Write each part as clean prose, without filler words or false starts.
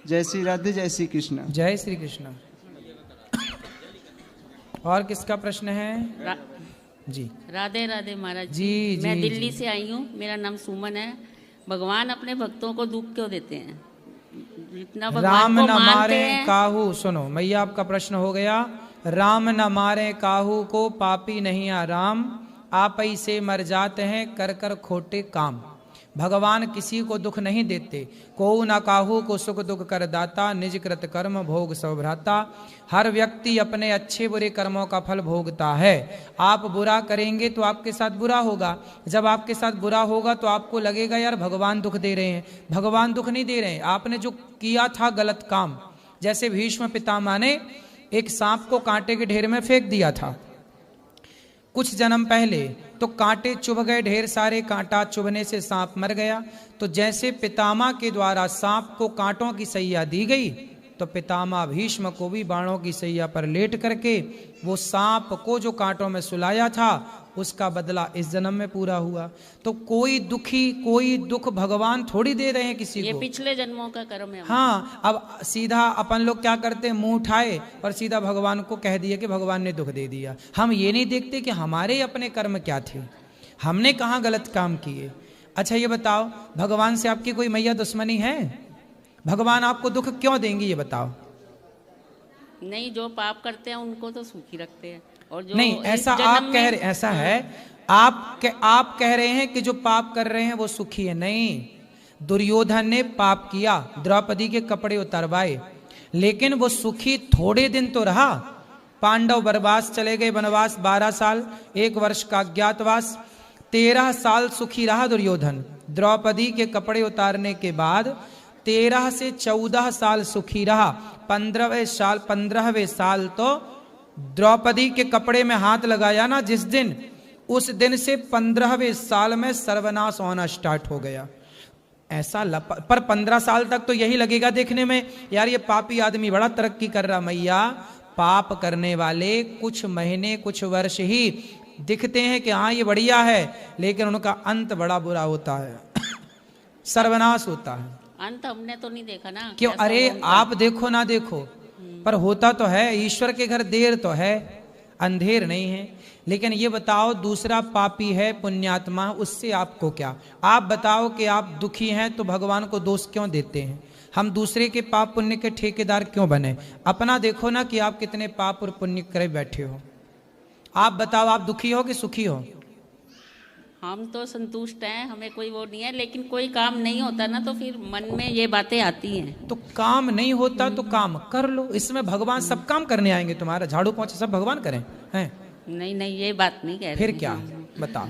जय श्री राधे, जय श्री कृष्ण। जय श्री कृष्ण। और किसका प्रश्न है? जी राधे राधे महाराज जी। मैं जी, दिल्ली जी। से आई हूँ, मेरा नाम सुमन है। भगवान अपने भक्तों को दुख क्यों देते हैं? जितना भगवान राम को न मानते मारे हैं। काहू, सुनो मैया आपका प्रश्न हो गया। राम न मारे काहू को, पापी नहीं आराम, आप ही से मर जाते हैं कर कर खोटे काम। भगवान किसी को दुख नहीं देते, को न काहू को सुख दुख कर दाता, निज कृत कर्म भोग सब भ्राता। हर व्यक्ति अपने अच्छे बुरे कर्मों का फल भोगता है। आप बुरा करेंगे तो आपके साथ बुरा होगा, जब आपके साथ बुरा होगा तो आपको लगेगा यार भगवान दुख दे रहे हैं। भगवान दुख नहीं दे रहे हैं, आपने जो किया था गलत काम। जैसे भीष्म पितामह ने एक सांप को कांटे के ढेर में फेंक दिया था कुछ जन्म पहले, तो कांटे चुभ गए ढेर सारे, कांटा चुभने से सांप मर गया। तो जैसे पितामह के द्वारा सांप को कांटों की सैया दी गई, तो पितामह भीष्म को भी बाणों की सैया पर लेट करके वो सांप को जो कांटों में सुलाया था उसका बदला इस जन्म में पूरा हुआ। तो कोई दुख भगवान थोड़ी दे रहे हैं किसी ये को, पिछले जन्मों का कर्म है। हाँ। अब सीधा अपन लोग क्या करते हैं, मुंह उठाए और सीधा भगवान को कह दिया कि भगवान ने दुख दे दिया। हम ये नहीं देखते कि हमारे अपने कर्म क्या थे, हमने कहाँ गलत काम किए। अच्छा ये बताओ, भगवान से आपकी कोई मैया दुश्मनी है? भगवान आपको दुख क्यों देंगे ये बताओ? नहीं, जो पाप करते हैं उनको तो सुखी रखते हैं। और जो नहीं, ऐसा आप कह रहे, ऐसा है आप कह रहे हैं कि जो पाप कर रहे हैं वो सुखी है। नहीं, दुर्योधन ने पाप किया, द्रौपदी के कपड़े उतरवाए, लेकिन वो सुखी थोड़े दिन तो रहा। पांडव वनवास चले गए, वनवास 12 साल, 1 वर्ष का अज्ञातवास, 13 साल सुखी रहा दुर्योधन। द्रौपदी के कपड़े उतारने के बाद 13 से 14 साल सुखी रहा। 15वें साल तो द्रौपदी के कपड़े में हाथ लगाया ना जिस दिन, उस दिन से 15वें साल में सर्वनाश होना स्टार्ट हो गया। ऐसा पर 15 साल तक तो यही लगेगा देखने में, यार ये पापी आदमी बड़ा तरक्की कर रहा। मैया, पाप करने वाले कुछ महीने कुछ वर्ष ही दिखते हैं कि हाँ ये बढ़िया है, लेकिन उनका अंत बड़ा बुरा होता है, सर्वनाश होता है। अंत हमने तो नहीं देखा ना। क्यों? अरे आप देखो ना देखो, पर होता तो है। ईश्वर के घर देर तो है, अंधेर नहीं है। लेकिन ये बताओ, दूसरा पापी है पुण्यात्मा, उससे आपको क्या? आप बताओ कि आप दुखी हैं तो भगवान को दोष क्यों देते हैं? हम दूसरे के पाप पुण्य के ठेकेदार क्यों बने? अपना देखो ना कि आप कितने पाप और पुण्य करे बैठे हो। आप बताओ, आप दुखी हो कि सुखी हो? हम तो संतुष्ट हैं, हमें कोई वो नहीं है, लेकिन कोई काम नहीं होता ना तो फिर मन में ये बातें आती हैं। तो काम नहीं होता तो काम कर लो, इसमें भगवान सब काम करने आएंगे। तुम्हारा झाड़ू पोंछा सब भगवान करें हैं? नहीं, ये बात नहीं कह रहे। फिर क्या बताओ?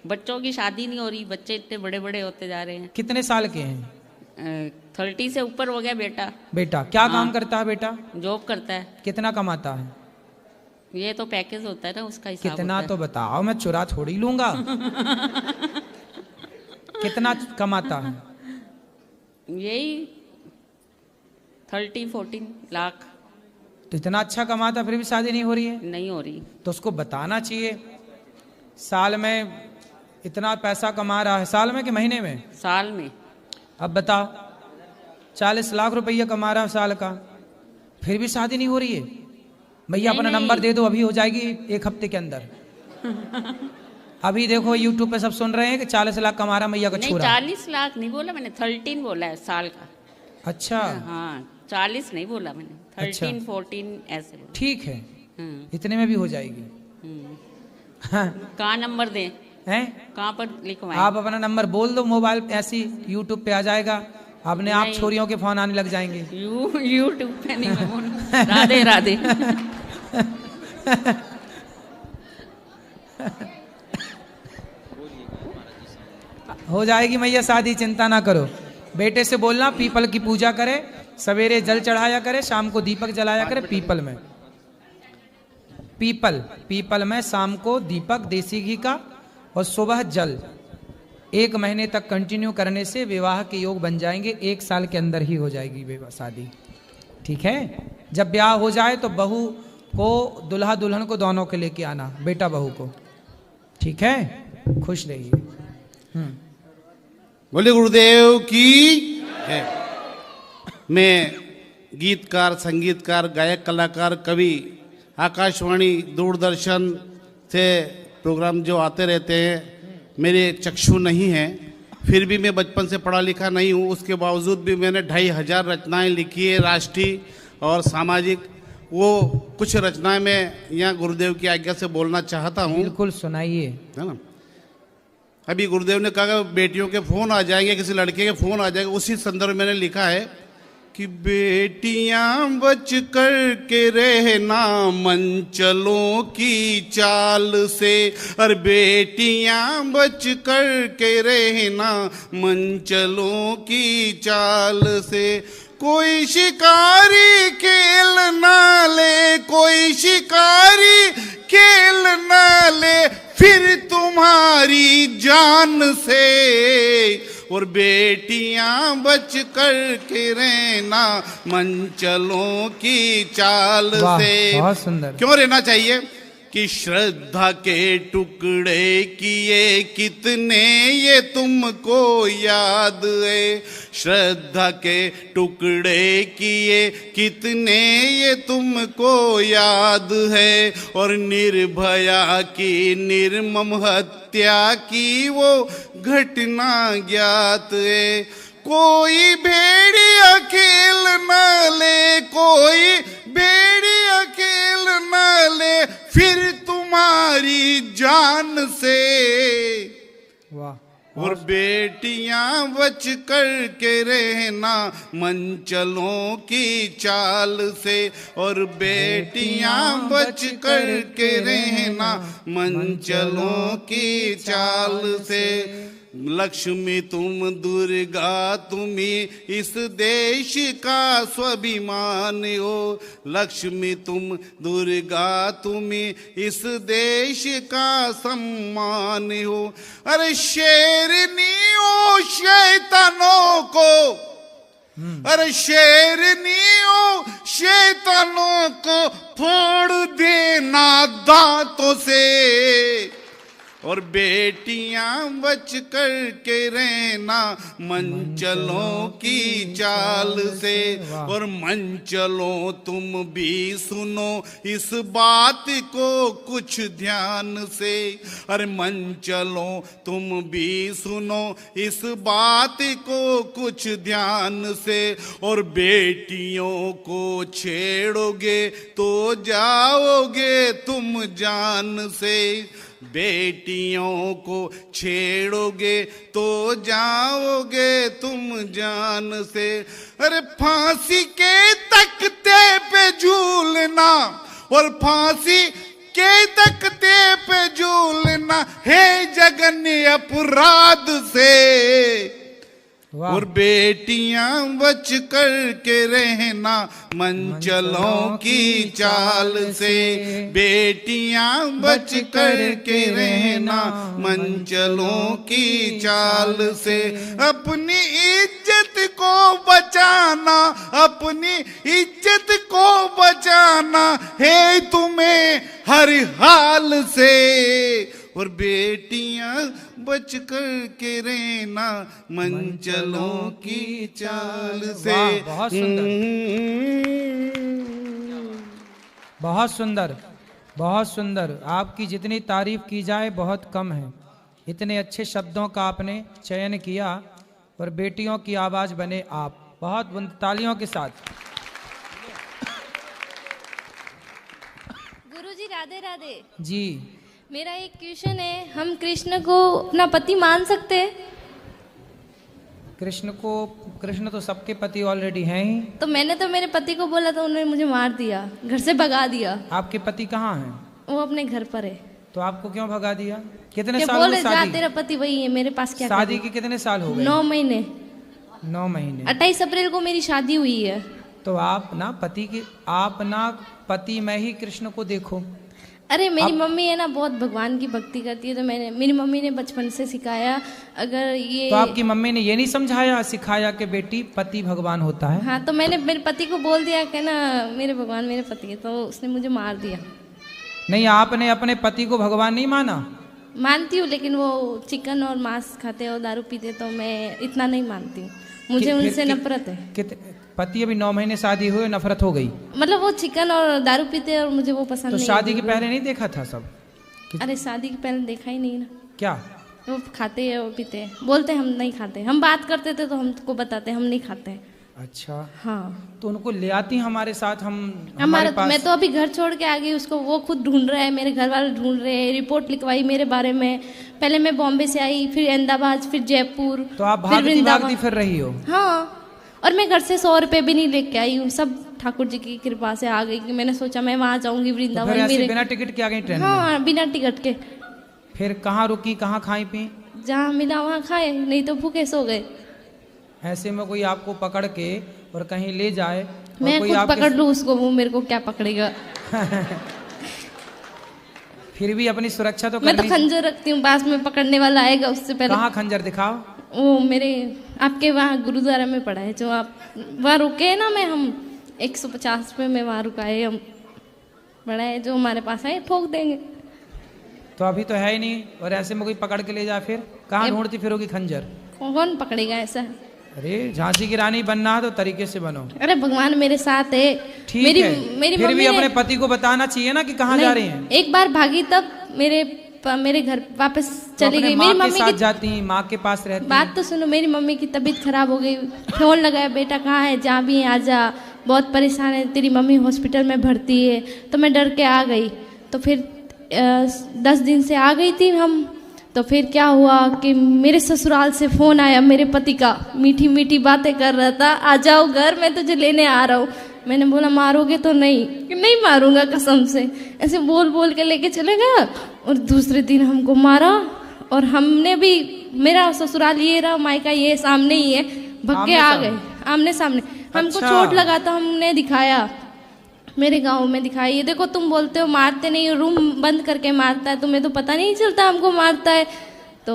बच्चों की शादी नहीं हो रही, बच्चे इतने बड़े बड़े होते जा रहे हैं। कितने साल के हैं? 30 से ऊपर हो गया बेटा। बेटा क्या काम करता है? बेटा जॉब करता है। कितना कमाता है? ये तो पैकेज होता है ना, उसका हिसाब कितना होता तो बताओ, मैं चुरा थोड़ी लूंगा। कितना कमाता है? यही 30-14 लाख। तो इतना अच्छा कमाता फिर भी शादी नहीं हो रही है? नहीं हो रही। तो उसको बताना चाहिए, साल में इतना पैसा कमा रहा है। साल में कि महीने में? साल में। अब बताओ, 40 लाख रुपया कमा रहा है साल का, फिर भी शादी नहीं हो रही है? भैया अपना नंबर दे दो, अभी हो जाएगी 1 हफ्ते के अंदर। अभी देखो यूट्यूब पे सब सुन रहे हैं कि 40 लाख कमा रहा मैया का छोरा। 40 लाख नहीं बोला मैंने, 13 बोला है साल का। अच्छा हाँ, 40 नहीं बोला मैंने, 13-14 ऐसे बोला। ठीक है, इतने में भी हो जाएगी। कहाँ नंबर दें? हैं? कहाँ पर लिखवाएं? आप अपना नंबर बोल दो, मोबाइल ऐसी यूट्यूब पे आ जाएगा, अपने आप छोरियों के फोन आने लग जाएंगे। यूट्यूब पे नहीं मैं बोलूं। राधे राधे। हो जाएगी मैया शादी, चिंता ना करो। बेटे से बोलना पीपल की पूजा करे, सवेरे जल चढ़ाया करे, शाम को दीपक जलाया करे पीपल में। पीपल में शाम को दीपक देसी घी का और सुबह जल 1 महीने तक कंटिन्यू करने से विवाह के योग बन जाएंगे। 1 साल के अंदर ही हो जाएगी विवाह शादी। ठीक है? जब ब्याह हो जाए तो बहू को, दुल्हा दुल्हन को दोनों के लेके आना, बेटा बहू को। ठीक है? खुश रहिए। बोले गुरुदेव की है। मैं गीतकार, संगीतकार, गायक, कलाकार, कवि, आकाशवाणी, दूरदर्शन से प्रोग्राम जो आते रहते हैं, मेरे चक्षु नहीं हैं, फिर भी मैं बचपन से पढ़ा लिखा नहीं हूँ। उसके बावजूद भी मैंने 2500 रचनाएं लिखी है, राष्ट्रीय और सामाजिक। वो कुछ रचनाएं मैं यहाँ गुरुदेव की आज्ञा से बोलना चाहता हूँ। बिल्कुल सुनाइए। है ना, अभी गुरुदेव ने कहा बेटियों के फोन आ जाएंगे, किसी लड़के के फोन आ जाएंगे, उसी संदर्भ में मैंने लिखा है कि बेटियां बच कर के रहना मंचलों की चाल से, और बेटियां बच कर के रहना मंचलों की चाल से। कोई शिकारी खेल ना ले, कोई शिकारी खेल ना ले फिर तुम्हारी जान से, और बेटियां बच कर के रहना मंचलों की चाल से। बहुत सुंदर। क्यों रहना चाहिए कि श्रद्धा के टुकड़े किए कितने ये तुमको याद है, श्रद्धा के टुकड़े किए कितने ये तुमको याद है, और निर्भया की निर्मम हत्या की वो घटना ज्ञात है। कोई भेड़िया खेल न ले, कोई भेड़िया खेल न ले फिर तुम्हारी जान से, वाह। और बेटियां बच कर के रहना मंचलों की चाल से, और बेटियां बच कर के रहना मंचलों की चाल से। लक्ष्मी तुम दुर्गा तुम्ही इस देश का स्वाभिमान हो, लक्ष्मी तुम दुर्गा तुम्ही इस देश का सम्मान हो। अरे शेरनी ओ शैतानों को, अरे शेरनी ओ शैतानों को फोड़ देना दांतों से, और बेटियां बच कर के रहना मंचलों की चाल से। और मंचलों तुम भी सुनो इस बात को कुछ ध्यान से, अरे मंचलों तुम भी सुनो इस बात को कुछ ध्यान से, और बेटियों को छेड़ोगे तो जाओगे तुम जान से, बेटियों को छेड़ोगे तो जाओगे तुम जान से। अरे फांसी के तख्ते पे झूलना, और फांसी के तख्ते पे झूलना है जघन्य अपराध से, और बेटियां बच कर के रहना मंचलों की चाल से, बेटियां बच कर के रहना मंचलों की चाल से। अपनी इज्जत को बचाना, अपनी इज्जत को बचाना है तुम्हें हर हाल से, और बेटियां बच कर के रहना मंचलों की चाल से। बहुत सुंदर, बहुत सुंदर, बहुत सुंदर। आपकी जितनी तारीफ की जाए बहुत कम है। इतने अच्छे शब्दों का आपने चयन किया, और बेटियों की आवाज बने आप। बहुत तालियों के साथ। गुरुजी राधे राधे जी। मेरा एक क्वेश्चन है, हम कृष्ण को अपना पति मान सकते हैं? कृष्ण तो सबके पति ऑलरेडी हैं ही। तो मैंने तो मेरे पति को बोला तो उन्होंने मुझे मार दिया, घर से भगा दिया। आपके पति कहाँ हैं? वो अपने घर पर है। तो आपको क्यों भगा दिया? कितने क्या साल बोले हुए जा शादी? तेरा पति वही है, मेरे पास क्या शादी के कितने साल हो गए? 9 महीने। 9 महीने। 28 अप्रैल को मेरी शादी हुई है। तो आप ना पति में ही कृष्ण को देखो। अरे मेरी मम्मी है ना बहुत भगवान की भक्ति करती है, तो मेरी मम्मी ने बचपन से सिखाया। अगर ये तो आपकी मम्मी ने ये नहीं समझाया, सिखाया कि बेटी पति भगवान होता है? हाँ, तो मैंने मेरे पति को बोल दिया कि ना मेरे भगवान मेरे पति है, तो उसने मुझे मार दिया। नहीं, आपने अपने पति को भगवान नहीं माना? मानती हूँ, लेकिन वो चिकन और मांस खाते और दारू पीते, तो मैं इतना नहीं मानती हूँ। मुझे उनसे नफरत है। पति अभी 9 महीने शादी हुए, नफरत हो गई? मतलब वो चिकन और दारू पीते और मुझे वो पसंद तो नहीं शादी है। के पहले नहीं देखा था सब? अरे शादी के पहले देखा ही नहीं ना। क्या? वो खाते हैं, वो पीते हैं, बोलते हैं हम नहीं खाते। हम बात करते थे तो हमको बताते हम नहीं खाते हैं। अच्छा, हाँ। तो उनको ले आती हमारे साथ, हम हमारे हमारा पास। मैं तो अभी घर छोड़ के आ गई उसको, वो खुद ढूंढ रहा है, मेरे घर वाले ढूंढ रहे हैं। रिपोर्ट लिखवाई मेरे बारे में। पहले मैं बॉम्बे से आई, फिर अहमदाबाद, फिर जयपुर, तो आप फिर भागती वृंदावन। भागती फिर रही हो? हाँ, और मैं घर से 100 रुपए भी नहीं लेके आई हूँ, सब ठाकुर जी की कृपा से आ गई कि मैंने सोचा मैं वहाँ जाऊंगी तो फिर वृंदावन। ऐसे मेरे बिना टिकट के आ गई ट्रेन में? हाँ, बिना टिकट के। फिर कहाँ रुकी, कहाँ खाई पी? जहाँ मिला वहाँ खाए, नहीं तो भूखे सो गए। ऐसे में कोई आपको पकड़ के और कहीं ले जाए और मैं कोई खुद आपके- पकड़ लूँ उसको, वो मेरे को क्या पकड़ेगा। फिर भी अपनी सुरक्षा तो मैं तो करनी। खंजर रखती हूँ, पास में पकड़ने वाला आएगा उससे पहले। कहाँ खंजर दिखाओ? वो मेरे आपके वहाँ गुरुद्वारा में पड़ा है, जो आप वहाँ रुके हैं ना, मैं हम 150 पे में वहाँ रुकाए हम, बड़ा है, जो हमारे पास आए ठोक देंगे। तो अभी तो है ही नहीं, और ऐसे में कोई पकड़ के ले जाए फिर कहाँ ढूंढती फिरोगी खंजर? कौन पकड़ेगा ऐसा? अरे झांसी की रानी बनना है तो तरीके से बनो। अरे भगवान मेरे साथ है। ठीक मेरी है, मेरी फिर भी मम्मी अपने ने पति को बताना चाहिए ना कि कहाँ जा रही हैं। एक बार भागी तब मेरे घर वापस तो चली अपने गई। माँ मेरी के मम्मी साथ की जाती हैं, माँ के पास रहती हैं। बात तो सुनो, मेरी मम्मी की तबीयत खराब हो गई, फोन लगाया, बेटा कहाँ है, जहाँ भी है आ जा, बहुत परेशान है, तेरी मम्मी हॉस्पिटल में भर्ती है। तो मैं डर के आ गई। तो फिर 10 दिन से आ गई थी हम। तो फिर क्या हुआ कि मेरे ससुराल से फोन आया मेरे पति का, मीठी मीठी बातें कर रहा था, आ जाओ घर, मैं तुझे लेने आ रहा हूँ। मैंने बोला मारोगे तो नहीं? कि नहीं मारूंगा कसम से। ऐसे बोल बोल के लेके चले गया और दूसरे दिन हमको मारा। और हमने भी, मेरा ससुराल ये रहा, मायका ये सामने ही है, भग के आ गए आमने सामने। हमको अच्छा। चोट लगा तो हमने दिखाया, मेरे गांव में दिखाई। ये देखो तुम बोलते हो मारते नहीं, रूम बंद करके मारता है, तुम्हें तो पता नहीं चलता हमको मारता है। तो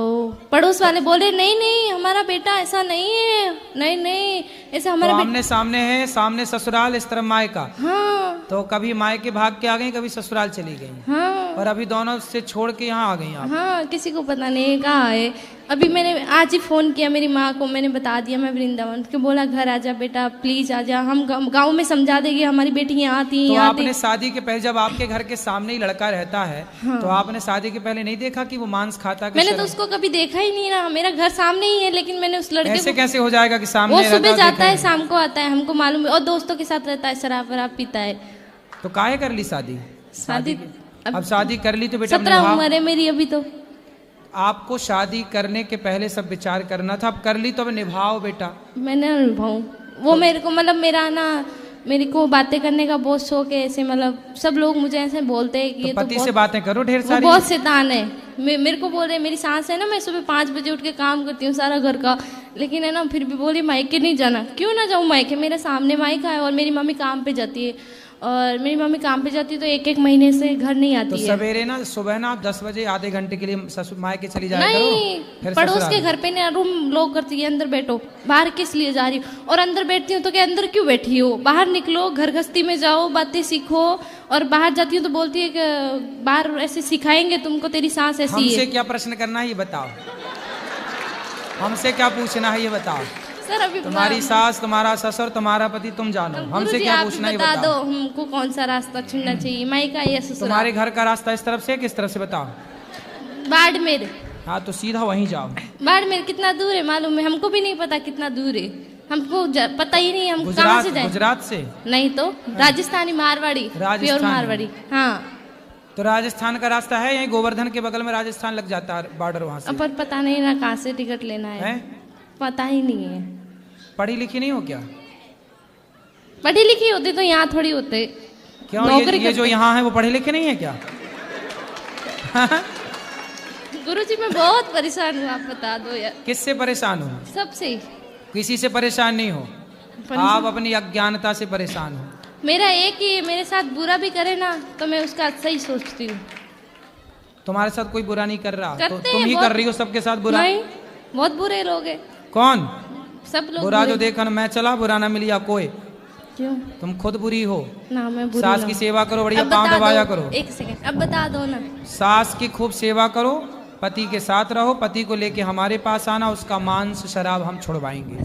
पड़ोस वाले बोले नहीं नहीं हमारा बेटा ऐसा नहीं है, नहीं नहीं ऐसा हमारा तो बेटा। आमने सामने है, सामने ससुराल, इस तरफ मायका। हाँ तो कभी मायके भाग के आ गई, कभी ससुराल चली गई, हाँ और अभी दोनों से छोड़ के यहाँ आ गई आप। हाँ, किसी को पता नहीं कहाँ है। अभी मैंने आज ही फ़ोन किया मेरी माँ को, मैंने बता दिया मैं वृंदावन के, बोला घर आ जा बेटा प्लीज़ आ जा, हम गांव में समझा देंगे हमारी बेटी यहाँ आती तो यहाँ आपने आती। शादी के पहले, जब आपके घर के सामने ही लड़का रहता है, तो आपने शादी के पहले नहीं देखा कि वो मांस खाता? कि मैंने तो शर्म? उसको कभी देखा ही नहीं ना, मेरा घर सामने ही है, लेकिन मैंने उस लड़के ऐसे को, कैसे हो जाएगा कि सामने वो रहता सुबह और जाता देखा है नहीं? शाम को आता है, हमको मालूम है, और दोस्तों के साथ रहता है, शराब वराब पीता है। तो काहे कर ली शादी? शादी अब शादी कर ली तो बेटा 17 निभाओ। उम्र है मेरी अभी तो। आपको शादी करने के पहले सब विचार करना था, अब कर ली तो अब निभाओ बेटा। मैंने अनुभव, वो मेरे को मतलब मेरा ना, मेरे को बातें करने का बहुत शौक है ऐसे, मतलब सब लोग मुझे ऐसे बोलते हैं कि तो ये तो पति से बहुत, बातें करो ढेर वो सारी। बहुत शैतान है। मेरे को बोल रहे, मेरी सास है ना, मैं सुबह 5 बजे उठ के काम करती हूँ सारा घर का, लेकिन है ना फिर भी बोली मायके नहीं जाना। क्यों ना जाऊँ मायके, मेरे सामने मायका है, और मेरी मम्मी काम पे जाती है, और मेरी मम्मी काम पे जाती है तो 1-1 महीने से घर नहीं तो आती है। सवेरे ना, सुबह ना आप 10 बजे आधे घंटे के लिए ससुर मायके चली जाया करो, नहीं, फिर पड़ोस ससुराल। के घर पे ना रूम लॉक करती है, अंदर बैठो, बाहर किस लिए जा रही हो? और अंदर बैठती हूँ तो क्या अंदर क्यों बैठी हो, बाहर निकलो, घर गृहस्थी में जाओ, बातें सीखो। और बाहर जाती हूँ तो बोलती है कि बाहर ऐसे सिखाएंगे तुमको, तेरी सास ऐसी हमसे है। क्या प्रश्न करना है ये बताओ, हमसे क्या पूछना है ये बताओ। सर अभी तुम्हारी सास, तुम्हारा ससुर, तुम्हारा पति, तुम जानो, हमसे गुरुजी, क्या आप पूछना है ये बता दो बताओ। हमको कौन सा रास्ता चुनना चाहिए, मायका या तुम्हारे ससुराल? घर का रास्ता इस तरफ से किस तरफ से बताओ? बाड़मेर। हाँ तो सीधा वहीं जाओ। बाड़मेर कितना दूर है मालूम है? हमको भी नहीं पता कितना दूर है, हमको पता ही नहीं, हम कहाँ गुजरात, से जाए? गुजरात से? नहीं तो राजस्थानी, मारवाड़ी, प्योर राजस्थानी। मारवाड़ी। हाँ, तो राजस्थान का रास्ता है, यहीं गोवर्धन के बगल में राजस्थान लग जाता है, बॉर्डर वहां से। पर पता नहीं ना कहाँ से टिकट लेना है, हैं? पता ही नहीं है। पढ़ी लिखी नहीं हो क्या? पढ़ी लिखी होती तो यहाँ थोड़ी होते। क्यों नौकरी ये जो करते। यहाँ है वो पढ़े लिखे नहीं है क्या? गुरुजी मैं बहुत परेशान हूँ, आप बता दो यार। किससे परेशान हो? सबसे किसी से परेशान नहीं हो, आप अपनी अज्ञानता से परेशान हो। मेरा एक ही, मेरे साथ बुरा भी करे ना तो मैं उसका सही सोचती हूँ। तुम्हारे साथ कोई बुरा नहीं कर रहा, तो करते तुम हैं ही बहुत। कर रही हो सबके साथ बुरा। नहीं, बहुत बुरे लोग हैं, कौन सब लोग बुरा? बुरे। जो देखा ना मैं चला, बुरा ना मिली कोई। क्यों तुम खुद बुरी हो। ना मैं बुरी सास ना की हूँ। सेवा करो, बढ़िया अब पाँव बता दबाया दो, करो। एक सेकंड, अब बता दो ना। सास की खूब सेवा करो, पति के साथ रहो, पति को लेके हमारे पास आना, उसका मांस शराब हम छुड़वाएंगे।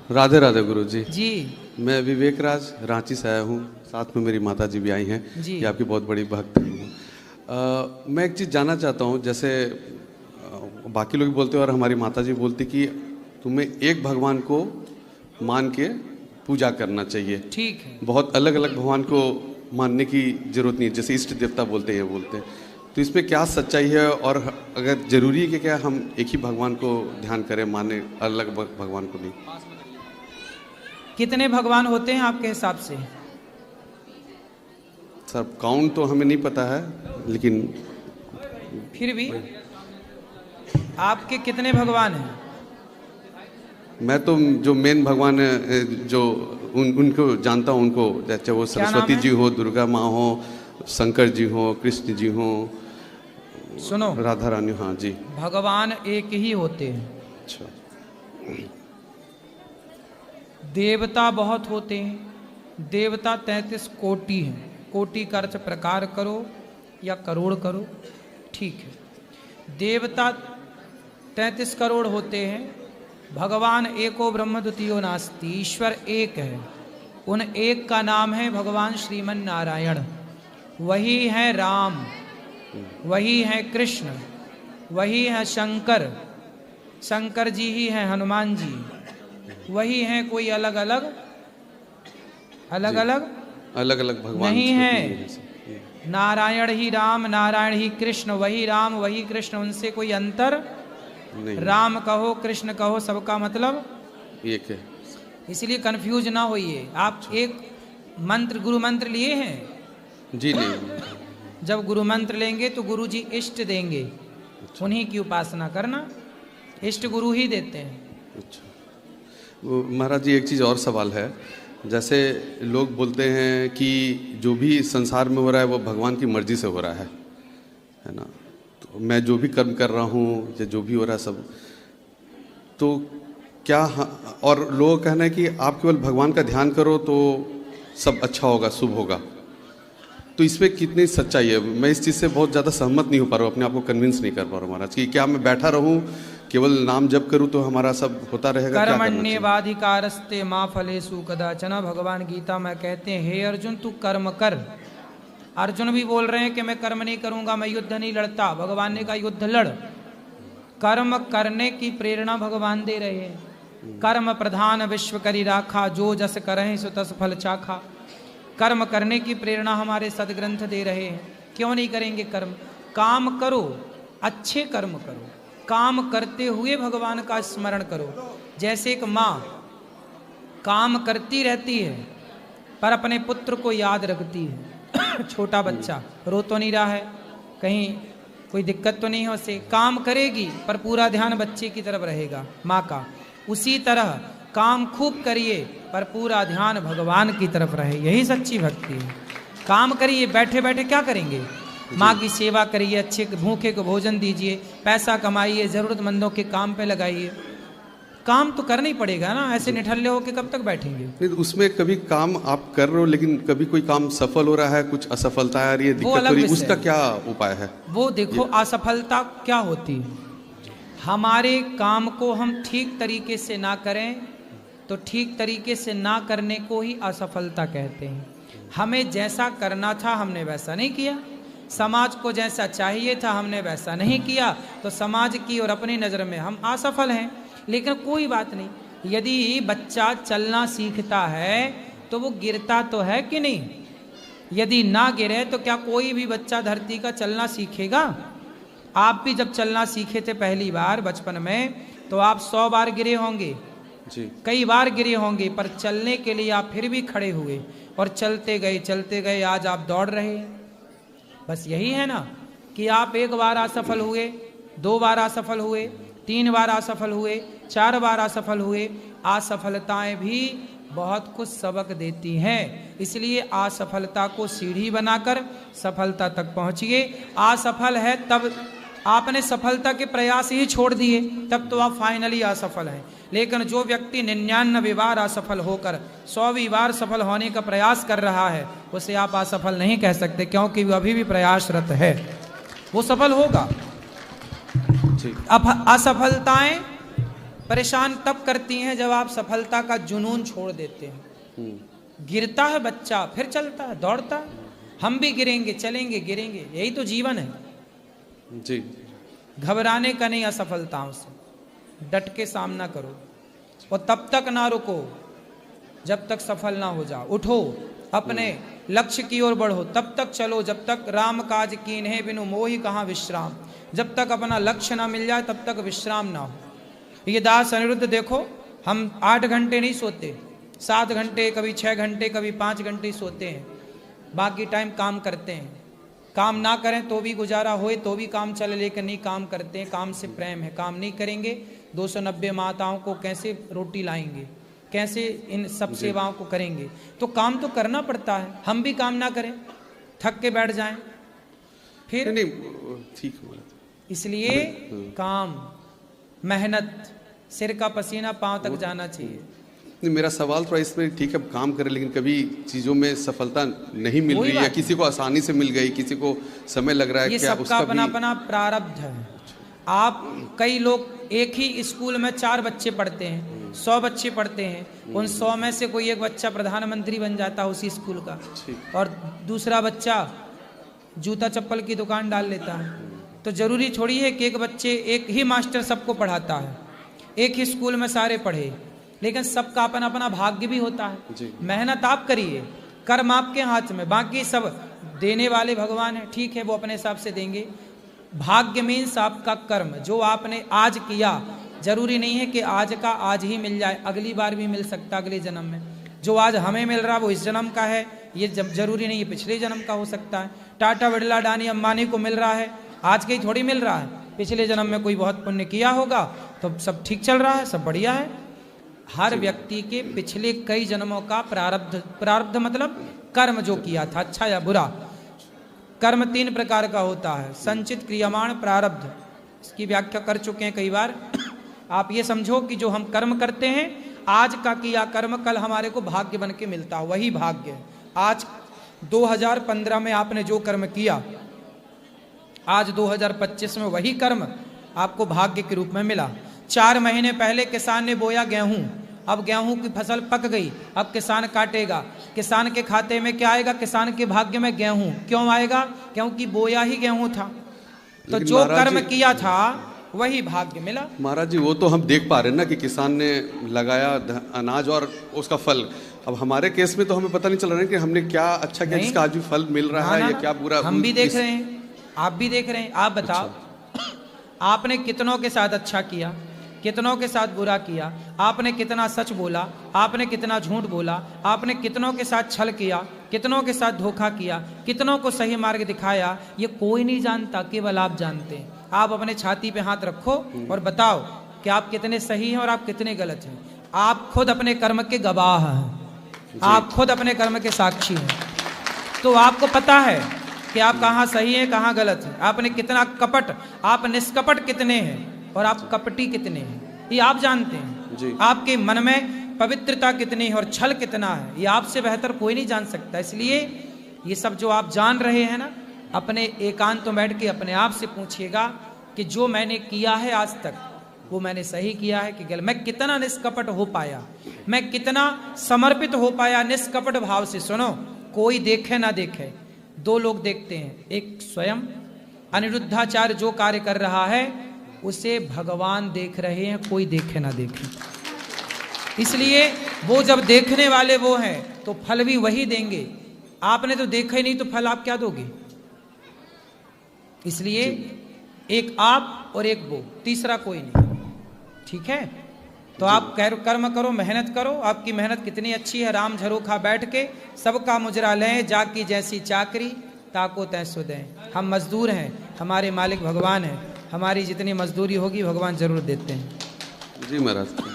राधे राधे गुरु जी। जी मैं विवेक राज रांची से आया हूँ, साथ में मेरी माता जी भी आई हैं। जी। ये आपकी बहुत बड़ी भक्त हूँ। मैं एक चीज़ जानना चाहता हूँ, जैसे बाकी लोग बोलते हैं और हमारी माता जी बोलती कि तुम्हें एक भगवान को मान के पूजा करना चाहिए। ठीक है। बहुत अलग अलग भगवान को मानने की जरूरत नहीं है, जैसे इष्ट देवता बोलते हैं बोलते हैं। तो इसमें क्या सच्चाई है, और अगर जरूरी है कि क्या हम एक ही भगवान को ध्यान करें, माने अलग भगवान को नहीं? कितने भगवान होते हैं आपके हिसाब से? सर काउंट तो हमें नहीं पता है, लेकिन फिर भी आपके कितने भगवान हैं? मैं तो जो मेन भगवान है, जो उनको जानता हूँ, उनको चाहे वो क्या नाम सरस्वती है? जी हो, दुर्गा माँ हो, शंकर जी हो, कृष्ण जी हो, सुनो, राधा रानी। हाँ जी। भगवान एक ही होते हैं। अच्छा। देवता बहुत होते हैं। देवता 33 कोटि हैं। कोटि का अर्थ प्रकार करो या करोड़ करो, ठीक है। देवता 33 करोड़ होते हैं। भगवान एको ब्रह्म द्वितीयो नास्ति, ईश्वर एक है। उन एक का नाम है भगवान श्रीमन नारायण। वही है राम, वही है कृष्ण, वही है शंकर, शंकर जी ही हैं हनुमान जी, वही हैं कोई अलग अलग भगवान नहीं है। नारायण ही राम, नारायण ही कृष्ण, वही राम वही कृष्ण, उनसे कोई अंतर नहीं। राम कहो कृष्ण कहो सबका मतलब एक है। इसलिए कंफ्यूज ना होइए। आप एक मंत्र गुरु मंत्र लिए हैं? जी नहीं। जब गुरु मंत्र लेंगे तो गुरु जी इष्ट देंगे, उन्हीं की उपासना करना। इष्ट गुरु ही देते हैं। अच्छा महाराज जी, एक चीज़ और सवाल है। जैसे लोग बोलते हैं कि जो भी संसार में हो रहा है वो भगवान की मर्जी से हो रहा है ना। तो मैं जो भी कर्म कर रहा हूँ या जो भी हो रहा है सब, तो क्या और लोगों का कहना है कि आप केवल भगवान का ध्यान करो तो सब अच्छा होगा, शुभ होगा। तो इसमें कितनी सच्चाई है? मैं इस चीज़ से बहुत ज़्यादा सहमत नहीं हो पा रहा हूँ, अपने आप को कन्विंस नहीं कर पा रहा हूँ महाराज कि क्या मैं बैठा रहूँ केवल नाम जप करूँ तो हमारा सब होता रहेगा? कर्मण्येवाधिकारस्ते मां फलेषु कदाचन। भगवान गीता में कहते हैं, हे अर्जुन तू कर्म कर। अर्जुन भी बोल रहे हैं कि मैं कर्म नहीं करूंगा, मैं युद्ध नहीं लड़ता। भगवान ने कहा युद्ध लड़। कर्म करने की प्रेरणा भगवान दे रहे हैं। कर्म प्रधान विश्व करी राखा, जो जस करहि सो तस फल चाखा। कर्म करने की प्रेरणा हमारे सदग्रंथ दे रहे हैं। क्यों नहीं करेंगे कर्म? काम करो, अच्छे कर्म करो, काम करते हुए भगवान का स्मरण करो। जैसे एक माँ काम करती रहती है पर अपने पुत्र को याद रखती है। छोटा बच्चा रो तो नहीं रहा है, कहीं कोई दिक्कत तो नहीं है उसे, काम करेगी पर पूरा ध्यान बच्चे की तरफ रहेगा माँ का। उसी तरह काम खूब करिए पर पूरा ध्यान भगवान की तरफ रहे। यही सच्ची भक्ति है। काम करिए, बैठे बैठे क्या करेंगे? माँ की सेवा करिए, अच्छे भूखे को भोजन दीजिए, पैसा कमाइए, जरूरतमंदों के काम पे लगाइए। काम तो करना ही पड़ेगा ना, ऐसे निठल्ले होके कब तक बैठेंगे? नहीं, उसमें कभी काम आप कर रहे हो लेकिन कभी कोई काम सफल हो रहा है, कुछ असफलता आ रही है, दिक्कत हो रही है, उसका क्या उपाय है? वो देखो, असफलता क्या होती है? हमारे काम को हम ठीक तरीके से ना करें तो ठीक तरीके से ना करने को ही असफलता कहते हैं। हमें जैसा करना था हमने वैसा नहीं किया, समाज को जैसा चाहिए था हमने वैसा नहीं किया, तो समाज की और अपनी नज़र में हम असफल हैं। लेकिन कोई बात नहीं, यदि बच्चा चलना सीखता है तो वो गिरता तो है कि नहीं? यदि ना गिरे तो क्या कोई भी बच्चा धरती का चलना सीखेगा? आप भी जब चलना सीखे थे पहली बार बचपन में तो आप 100 बार गिरे होंगे जी, कई बार गिरे होंगे, पर चलने के लिए आप फिर भी खड़े हुए और चलते गए, आज आप दौड़ रहे हैं। बस यही है ना कि आप एक बार असफल हुए, 2 बार असफल हुए, 3 बार असफल हुए, 4 बार असफल हुए। असफलताएं भी बहुत कुछ सबक देती हैं। इसलिए असफलता को सीढ़ी बनाकर सफलता तक पहुंचिए। असफल है तब आपने सफलता के प्रयास ही छोड़ दिए, तब तो आप फाइनली असफल हैं। लेकिन जो व्यक्ति 99 बार असफल होकर 100वीं बार सफल होने का प्रयास कर रहा है, उसे आप असफल नहीं कह सकते, क्योंकि वो अभी भी प्रयासरत है, वो सफल होगा। अब असफलताएं परेशान तब करती हैं जब आप सफलता का जुनून छोड़ देते हैं। गिरता है बच्चा फिर चलता है, दौड़ता है। हम भी गिरेंगे, चलेंगे, गिरेंगे, यही तो जीवन है जी। घबराने का नहीं असफलताओं से, डट के सामना करो और तब तक ना रुको जब तक सफल ना हो जाओ। उठो, अपने लक्ष्य की ओर बढ़ो, तब तक चलो जब तक राम काज कीन्हे बिनु मोहि कहाँ विश्राम। जब तक अपना लक्ष्य ना मिल जाए तब तक विश्राम ना हो। ये दास अनिरुद्ध देखो, हम 8 घंटे नहीं सोते, 7 घंटे, कभी 6 घंटे, कभी 5 घंटे सोते हैं, बाकी टाइम काम करते हैं। काम ना करें तो भी गुजारा होए, तो भी काम चले, लेकिन नहीं काम करते हैं। काम से प्रेम है, काम नहीं करेंगे 290 माताओं को कैसे रोटी लाएंगे, कैसे इन सब सेवाओं को करेंगे। तो काम तो करना पड़ता है। हम भी काम ना करें, थक के बैठ जाएं फिर नहीं, ठीक है। इसलिए काम, मेहनत, सिर का पसीना पांव तक जाना चाहिए। नहीं, मेरा सवाल थोड़ा इसमें, ठीक है काम करें, लेकिन कभी चीजों में सफलता नहीं मिल रही है, किसी को आसानी से मिल गई, किसी को समय लग रहा है, ये क्या सबका अपना अपना प्रारब्ध है। आप कई लोग एक ही स्कूल में 4 बच्चे पढ़ते हैं, 100 बच्चे पढ़ते हैं, उन 100 में से कोई एक बच्चा प्रधानमंत्री बन जाता है उसी स्कूल का, और दूसरा बच्चा जूता चप्पल की दुकान डाल लेता है। तो जरूरी थोड़ी है कि एक बच्चे, एक ही मास्टर सबको पढ़ाता है, एक ही स्कूल में सारे पढ़े, लेकिन सबका अपना अपना भाग्य भी होता है। मेहनत आप करिए, कर्म आपके हाथ में, बाकी सब देने वाले भगवान है, ठीक है, वो अपने हिसाब से देंगे। भाग्य मीन्स आपका कर्म, जो आपने आज किया। जरूरी नहीं है कि आज का आज ही मिल जाए, अगली बार भी मिल सकता, अगले जन्म में। जो आज हमें मिल रहा वो इस जन्म का है, ये जरूरी नहीं है पिछले जन्म का हो सकता है। टाटा, बिरला, अडानी, अंबानी को मिल रहा है, आज के ही थोड़ी मिल रहा है, पिछले जन्म में कोई बहुत पुण्य किया होगा तो सब ठीक चल रहा है, सब बढ़िया है। हर व्यक्ति के पिछले कई जन्मों का प्रारब्ध, प्रारब्ध मतलब कर्म जो किया था, अच्छा या बुरा। कर्म 3 प्रकार का होता है, संचित, क्रियमाण, प्रारब्ध। इसकी व्याख्या कर चुके हैं कई बार। आप ये समझो कि जो हम कर्म करते हैं, आज का किया कर्म कल हमारे को भाग्य बन के मिलता है, वही भाग्य है। आज 2015 में आपने जो कर्म किया, आज 2025 में वही कर्म आपको भाग्य के रूप में मिला। 4 महीने पहले किसान ने बोया गेहूं, अब गेहूं की फसल पक गई, अब किसान काटेगा, किसान के खाते में क्या आएगा? किसान के भाग्य में गेहूं। क्यों आएगा? क्योंकि बोया ही गेहूं था, तो जो कर्म किया था वही भाग्य मिला। महाराज जी, वो तो हम देख पा रहे हैं ना कि किसान ने लगाया अनाज और उसका फल। अब हमारे केस में तो हमें पता नहीं चल रहा है कि हमने क्या अच्छा किया जिसका आज भी फल मिल रहा है, या क्या बुरा। हम भी देख रहे हैं, आप भी देख रहे हैं। आप बताओ, आपने कितनों के साथ अच्छा किया, कितनों के साथ बुरा किया, आपने कितना सच बोला, आपने कितना झूठ बोला, आपने कितनों के साथ छल किया, कितनों के साथ धोखा किया, कितनों को सही मार्ग दिखाया, ये कोई नहीं जानता, केवल आप जानते हैं। आप अपने छाती पे हाथ रखो और बताओ कि आप कितने सही हैं और आप कितने गलत हैं। आप खुद अपने कर्म के गवाह हैं, आप खुद अपने कर्म के साक्षी हैं। तो आपको पता है कि आप कहाँ सही हैं, कहाँ गलत हैं। आपने कितना कपट, आप निष्कपट कितने हैं और आप कपटी कितने हैं, ये आप जानते हैं। आपके मन में पवित्रता कितनी है और छल कितना है, ये आपसे बेहतर कोई नहीं जान सकता। इसलिए ये सब जो आप जान रहे हैं ना, अपने एकांत में बैठ के अपने आप से पूछिएगा कि जो मैंने किया है आज तक, वो मैंने सही किया है कि गलत। मैं कितना निष्कपट हो पाया, मैं कितना समर्पित हो पाया निष्कपट भाव से। सुनो, कोई देखे ना देखे, 2 लोग देखते हैं, एक स्वयं अनिरुद्धाचार्य जो कार्य कर रहा है उसे भगवान देख रहे हैं, कोई देखे ना देखे। इसलिए वो जब देखने वाले वो हैं तो फल भी वही देंगे। आपने तो देखा ही नहीं तो फल आप क्या दोगे? इसलिए एक आप और एक वो, तीसरा कोई नहीं। ठीक है, तो आप कर्म करो, मेहनत करो। आपकी मेहनत कितनी अच्छी है। राम झरोखा बैठ के सबका मुजरा लें, जाकी जैसी चाकरी ताको तैसो दें। हम मजदूर हैं, हमारे मालिक भगवान हैं। हमारी जितनी मजदूरी होगी भगवान जरूर देते हैं। जी महाराज।